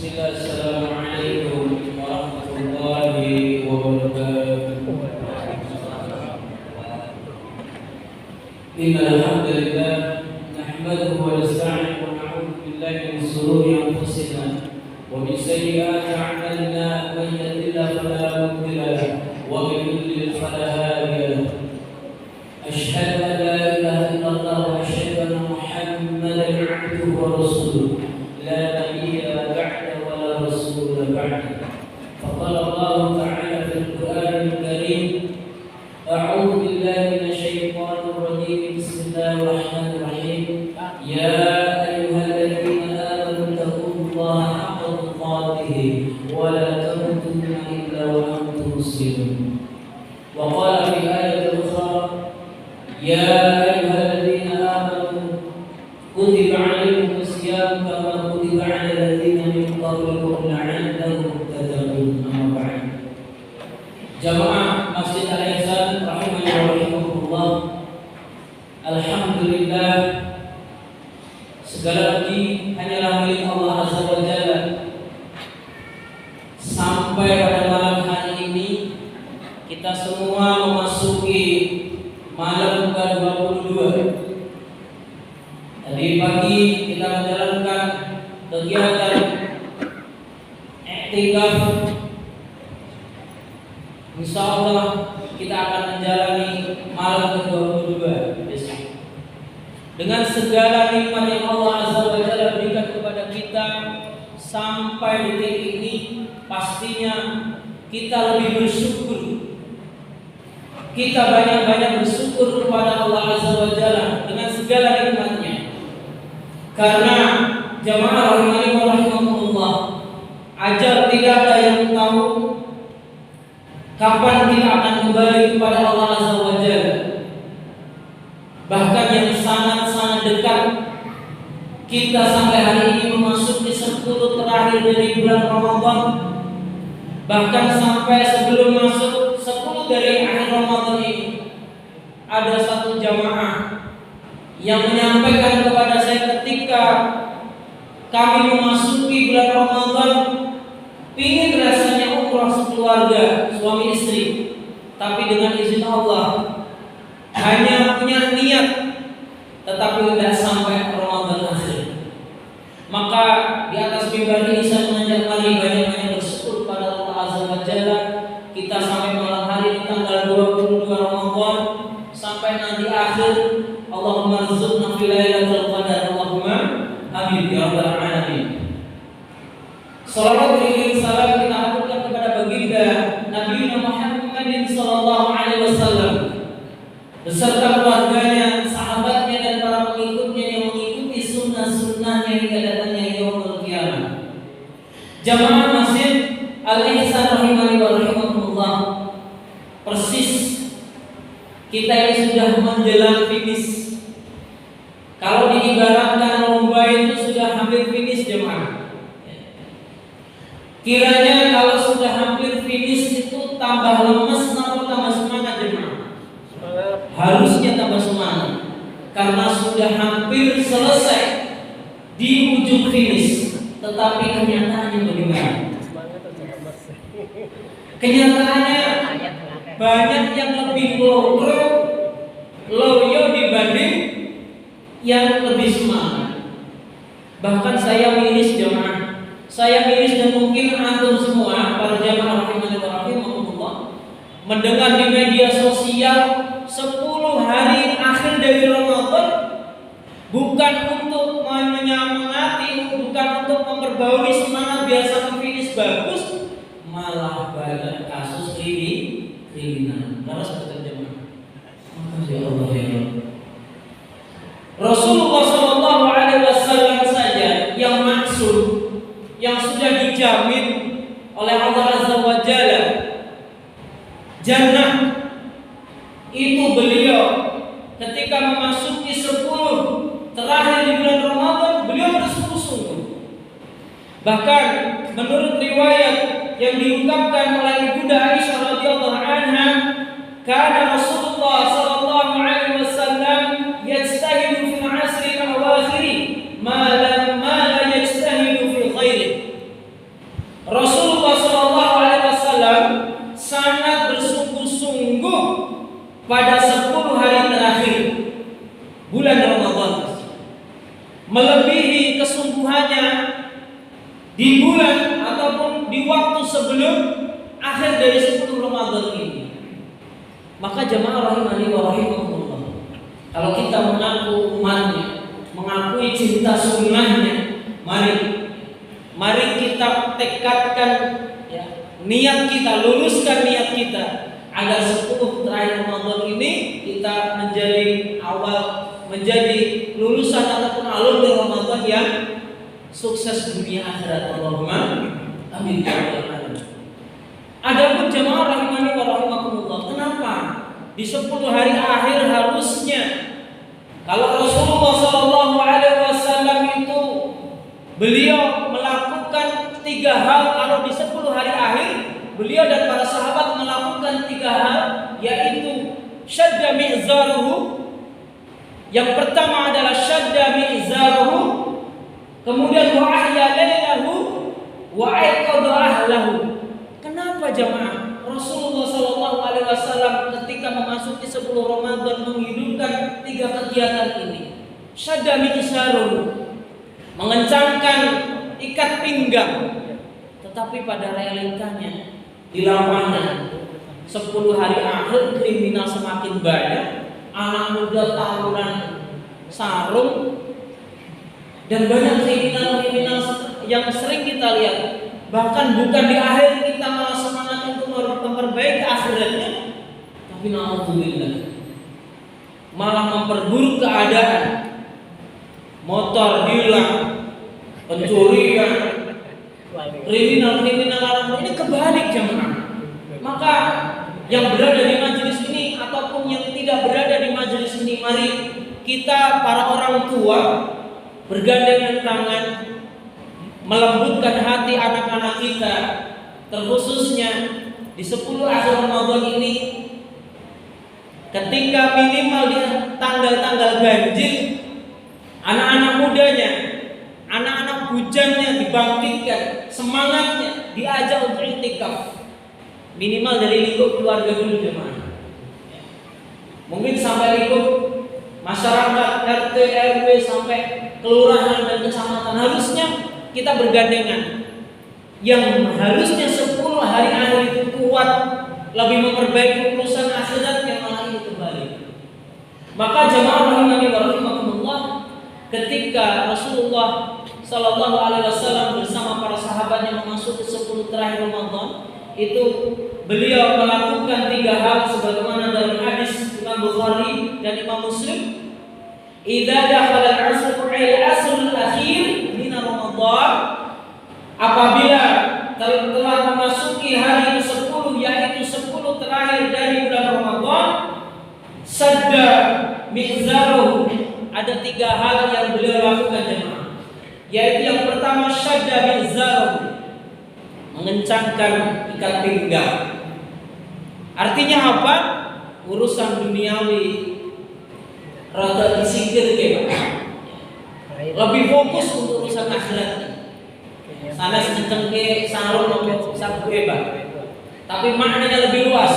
Bismillah, assalamualaikum warahmatullahi wabarakatuh. Innal hamdalillah nahmaduhu wa nasta'inuhu wa na'udzu billahi min shururi anfusina wa min sayyiati a'malina. Man yahdihillahu fala mudilla lahu wa man yudlil fala hadiya lahu. Asyhadu an la ilaha illallah wa asyhadu anna Muhammadan 'abduhu wa rasuluh. La nabiyya ba'da wa la rasula ba'da. Faqala Allah ta'ala fil Qur'anil Karim, a'udzu billahi minasyaitonir rajim. Bismillahirrahmanirrahim. Ya ayyuhalladzina amanu taqullaha haqqa tuqatih wa la tamutunna illa wa antum muslimun. Wa qala fi ayatin ukhra, ya ayyuhalladzina amanu kutiba 'alaikumus siyam kama kutiba 'alal ladzina min qablikum la'allakum tattaqun. Amma ba'd. Jamaah Masjid Al-Ihsan rahimani wa rahimakumullah. Alhamdulillah, segala puji hanyalah milik Allah Azza wa Jalla. Sampai pada malam hari ini kita semua memasuki malam ke-22. Tadi pagi kita menjalankan kegiatan i'tikaf. Insyaallah kita akan menjalani malam ke-22 besok. Dengan segala nikmat yang Allah Azza wa Jalla berikan kepada kita sampai detik ini, pastinya kita lebih bersyukur. Kita banyak-banyak bersyukur kepada Allah Azza wa Jalla dengan segala nikmatnya. Karena jamaah rahimani wa rahimakumullah, ajal tidak ada yang tahu kapan kita akan kembali kepada Allah Azza wa Jalla. Bahkan yang sangat-sangat dekat, kita sampai hari ini memasuki 10 terakhir dari bulan Ramadan. Bahkan sampai sebelum masuk 10 dari akhir Ramadan ini, ada satu jamaah yang menyampaikan kepada saya ketika kami memasuki bulan Ramadan, ingin rasanya umrah sekeluarga, suami istri, tapi dengan izin Allah hanya punya niat, tetapi tidak sampai Ramadan akhir. Maka di atas mimbar ini saya mengajak mari banyak-banyak bersyukur pada Allah Azza wa Jalla. Kita sampai malam hari ini tanggal 22 Ramadan sampai nanti akhir. Allahumma rzuqna fi lailatul qadar. Allahumma amin ya rabbal alamin. Salawat dan salam kita aturkan kepada baginda Nabi Muhammad sallallahu alaihi wasallam beserta keluarganya, sahabatnya dan para pengikutnya yang mengikuti sunnah-sunnahnya hingga datangnya yaumul qiyamah. Jamaah Masjid Al-Ihsan rahimani wa rahimakumullah, persis kita ini sudah menjelang finish. Kalau diibaratkan lomba itu sudah hampir finish jemaah. Kiranya kalau sudah hampir finish itu tambah lemes atau tambah semangat jemaah? Harusnya tambah semangat, karena sudah hampir selesai di ujung finish. Tetapi kenyataannya bagaimana? Kenyataannya banyak yang lebih loyo dibanding yang lebih semangat. Bahkan saya miris jemaah, saya miris dan mungkin antum semua para jamaah rahimani wa rahimakumullah mendengar di media sosial 10 hari akhir dari Ramadan bukan untuk menyemangati, bukan untuk memperbarui semangat biasa ke finish bagus, malah banyak kasus kriminal. Karena seperti jemaah. Makasih Allah ya Allah. Rasulullah sallallahu alaihi wasallam saja yang maksum, yang sudah dijamin oleh Allah Azza wa Jalla jannah, itu beliau ketika memasuki 10 terakhir di bulan Ramadan, beliau bersungguh-sungguh. Bahkan menurut riwayat yang diungkapkan oleh Ibunda Aisyah radhiyallahu anha, kana Rasulullah sallallahu alaihi wasallam yajtahidu fil 'asri al-awakhir ma la yajtahidu fi ghairi. pada 10 hari terakhir bulan Ramadan, melebihi kesungguhannya di bulan ataupun di waktu sebelum akhir dari 10 Ramadan ini. Maka jamaah rahimani wa rahimakumullah, kalau kita mengaku umatnya, mengakui cinta sunnahnya, mari kita tekadkan ya, niat kita, luluskan niat kita agar 10 terakhir Ramadan ini kita menjadi lulusan ataupun alumni Ramadan yang sukses dunia akhirat. Allahumma amin. Adapun jamaah rahimani wa rahimakumullah, kenapa di 10 hari akhir harusnya kalau Rasulullah sallallahu alaihi wasallam itu beliau melakukan 3 hal, kalau di 10 hari akhir beliau dan para sahabat melakukan 3 hal, yaitu syadda mi'zaruhu. Yang pertama adalah syadda mi'zaruhu, kemudian wa ahya lailahu wa aiqadha ahlahu. Kenapa jamaah? Rasulullah sallallahu alaihi wasallam ketika memasuki 10 Ramadan menghidupkan 3 kegiatan ini. Syadda mi'zaruhu, mengencangkan ikat pinggang, tetapi pada realitanya di lapangan 10 hari akhir kriminal semakin banyak, anak muda tawuran sarung, dan banyak kriminal yang sering kita lihat. Bahkan bukan di akhir kita malah semangat untuk memperbaiki akhiratnya, tapi na'udzubillah malah memperburuk keadaan. Motor hilang, pencurian, kriminal anak muda ini kebalik jemaah. Maka yang berada di majelis ini ataupun yang tidak berada di majelis ini, mari kita para orang tua bergandengan tangan melembutkan hati anak-anak kita, terkhususnya di 10 akhir Ramadan ini, ketika minimal di tanggal-tanggal ganjil, anak-anak mudanya, anak-anak bujannya dibangkitkan, semangatnya diajak untuk iktikaf, minimal dari lingkup keluarga dulu jemaah. Mungkin sampai lingkup masyarakat, RT, RW, sampai kelurahan dan kecamatan. Harusnya kita bergandengan. Yang harusnya 10 hari akhir itu kuat, lebih memperbaiki urusan akhiratnya, malah ini kembali. Maka jamaah rahimani wa rahimakumullah, ketika Rasulullah sallallahu alaihi wasallam bersama para sahabatnya memasuki 10 terakhir Ramadan, itu beliau melakukan 3 hal sebagaimana dalam hadis Imam Bukhari dan Imam Muslim. Idza dakhala al-asr al-akhir min Ramadan, apabila telah memasuki hari ke-10, yaitu 10 terakhir dari bulan Ramadan, sadda mi'zaruhu, ada 3 hal yang beliau lakukan jemaah. Yaitu yang pertama syadda mi'zaruhu, mengencangkan ikat pinggang. Artinya apa? Urusan duniawi rada disingkir ke, lebih fokus untuk urusan akhirat. Sana sedengke sarung nopo sak beba. Tapi maknanya lebih luas.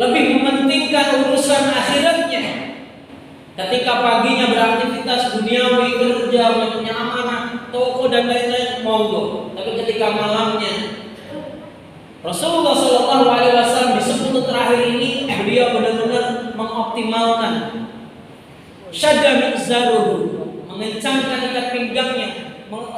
Lebih mementingkan urusan akhiratnya. Ketika paginya beraktivitas duniawi, kerja, punya amanah, toko dan lain-lain, monggo. Tapi ketika malamnya, Rasulullah Shallallahu Alaihi Wasallam di 10 terakhir ini beliau benar-benar mengoptimalkan syadda mi'zaruhu, mengencangkan ikat pinggangnya,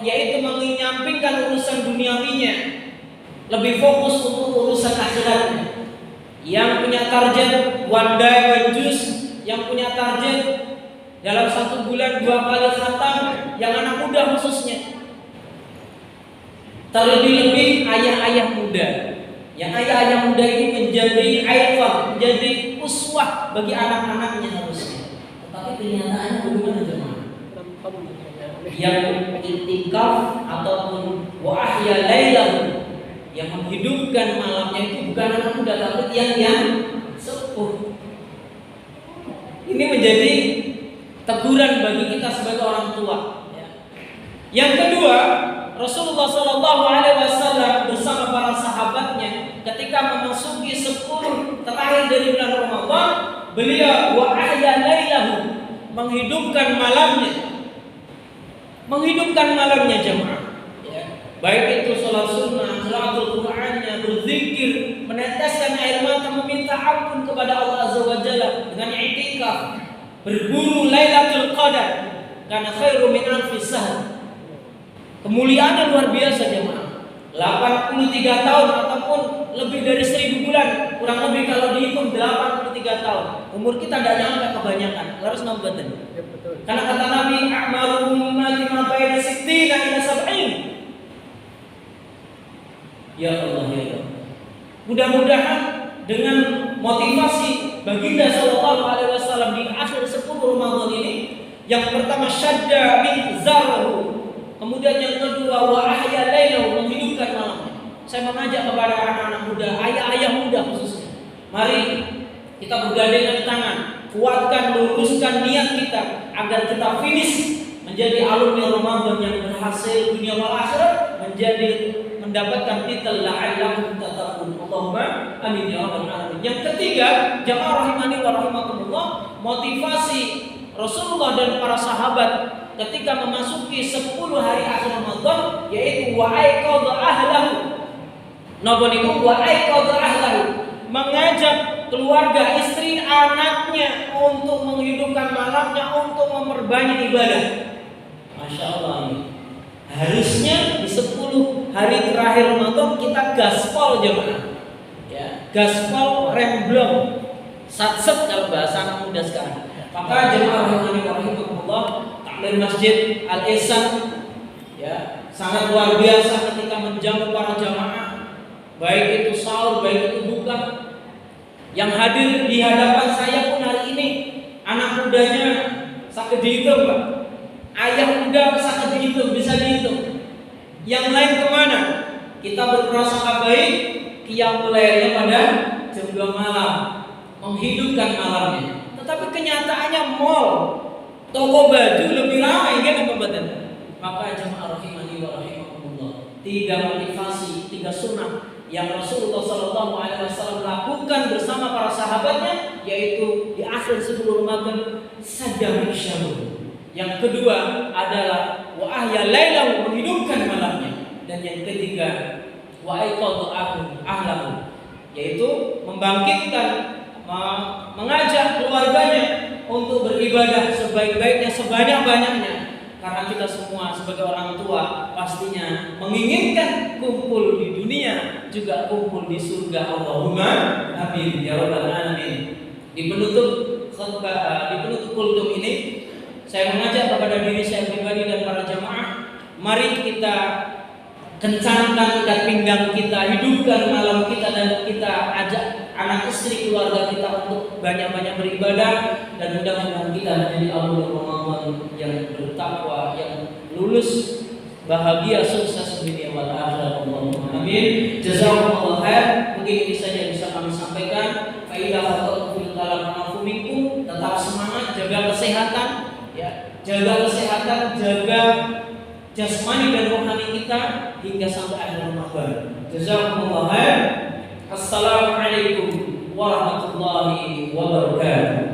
yaitu menyampingkan urusan duniawinya, lebih fokus untuk urusan akhiratnya. Yang punya target one day one juice, yang punya target dalam 1 bulan 2 kali khatam, yang anak muda khususnya. Terlebih-lebih ayah-ayah muda, yang ayah-ayah muda ini menjadi aifah, menjadi uswah bagi anak-anaknya harusnya. Tetapi kenyataannya bagaimana jemaah? Yang iktikaf ataupun wa ahya lailahu, yang menghidupkan malamnya itu bukan anak muda, tapi yang sepuh. Ini menjadi teguran bagi kita sebagai orang tua. Yang kedua, Rasulullah Shallallahu Alaihi Wasallam bersama para sahabatnya ketika memasuki 10 terakhir akhir dari bulan Ramadan, beliau wa ahya lailahu, menghidupkan malamnya. Menghidupkan malamnya jemaah. Ya. Baik itu salat sunnah, qiraatul Qur'annya, berzikir, meneteskan air mata meminta ampun kepada Allah Azza wa Jalla dengan i'tikaf, berburu Lailatul Qadar karena khairu min alfi syahr. Kemuliaannya luar biasa jemaah. 83 tahun ataupun lebih dari 1000 bulan, kurang lebih kalau dihitung 83 tahun. Umur kita tidak nyampe kebanyakan, harus nambahkan. Ya, betul. Karena kata Nabi, "A'maru ummati ma baina 60 ila 70." Ya Allah, ya Allah. Mudah-mudahan dengan motivasi baginda sallallahu alaihi wasallam di akhir 10 Ramadan ini, yang pertama syadda min zarahu, kemudian yang kedua wa ahya lailahu, menghidupkan malamnya. Saya mengajak kepada anak-anak muda, ayah-ayah muda khususnya, mari kita bergandengan tangan, kuatkan, luruskan niat kita agar kita finish menjadi alumni Ramadan yang berhasil dunia wal akhirat, menjadi mendapatkan titel la'allakum tattaqun. Allahumma amin ya rabbal alamin. Yang ketiga, jamaah rahimani wa rahimakumullah, motivasi Rasulullah dan para sahabat ketika memasuki 10 hari akhir Ramadan, yaitu wa'aiqadha ahlahu. Napa niku wa'aiqadha ahlahu, mengajak keluarga, istri, anaknya untuk menghidupkan malamnya, untuk memperbanyak ibadah. Masya Allah, ini harusnya di 10 hari terakhir Ramadan kita gaspol jemaah. Ya, gaspol remblong, satset kalau bahasa anak muda sekarang. Maka jemaah rahimahullah, takmir Masjid Al-Ihsan ya, sangat luar biasa ketika menjamu para jamaah, baik itu sahur, baik itu buka. Yang hadir di hadapan saya pun hari ini anak mudanya sakit dihitung, Pak. Ayah muda sakit dihitung, bisa dihitung. Yang lain kemana? Kita berprasangka baik, qiyamul lailnya pada jam 2 malam, menghidupkan malamnya. Tetapi kenyataannya mall, toko baju lebih ramai kan Bapak. Maka jemaah rahimani wa rahimakumullah, 3 motivasi, 3 sunnah yang Rasulullah SAW lakukan bersama para sahabatnya, yaitu di akhir 10 Ramadan sadar syahur. Yang kedua adalah wa ahya lailahu, menghidupkan malamnya. Dan yang ketiga wa aiqadha ahlahu, yaitu membangkitkan, mengajak keluarganya untuk beribadah sebaik-baiknya, sebanyak-banyaknya. Karena kita semua sebagai orang tua pastinya menginginkan kumpul di dunia juga kumpul di surga. Allahumma amin ya rabbal alamin. Di penutup kultum ini, saya mengajak kepada diri saya pribadi dan para jamaah, mari kita kencangkan ikat pinggang kita, hidupkan malam kita, dan kita ajak anak istri keluarga kita untuk banyak-banyak beribadah, dan mudah-mudahan kita menjadi alumni Ramadan yang bertakwa, yang lulus bahagia, sukses dunia wal akhirat. Allahumma amin. Jazakumullah khair. Mungkin ini saja bisa kami sampaikan. Fa idza khata'tum fil kalam fa'fu minkum. Tetap semangat, jaga kesehatan ya. Jaga kesehatan, jaga jasmani dan rohani kita hingga sampai akhir Ramadan. Jazakumullah khair. Assalamualaikum warahmatullahi wabarakatuh.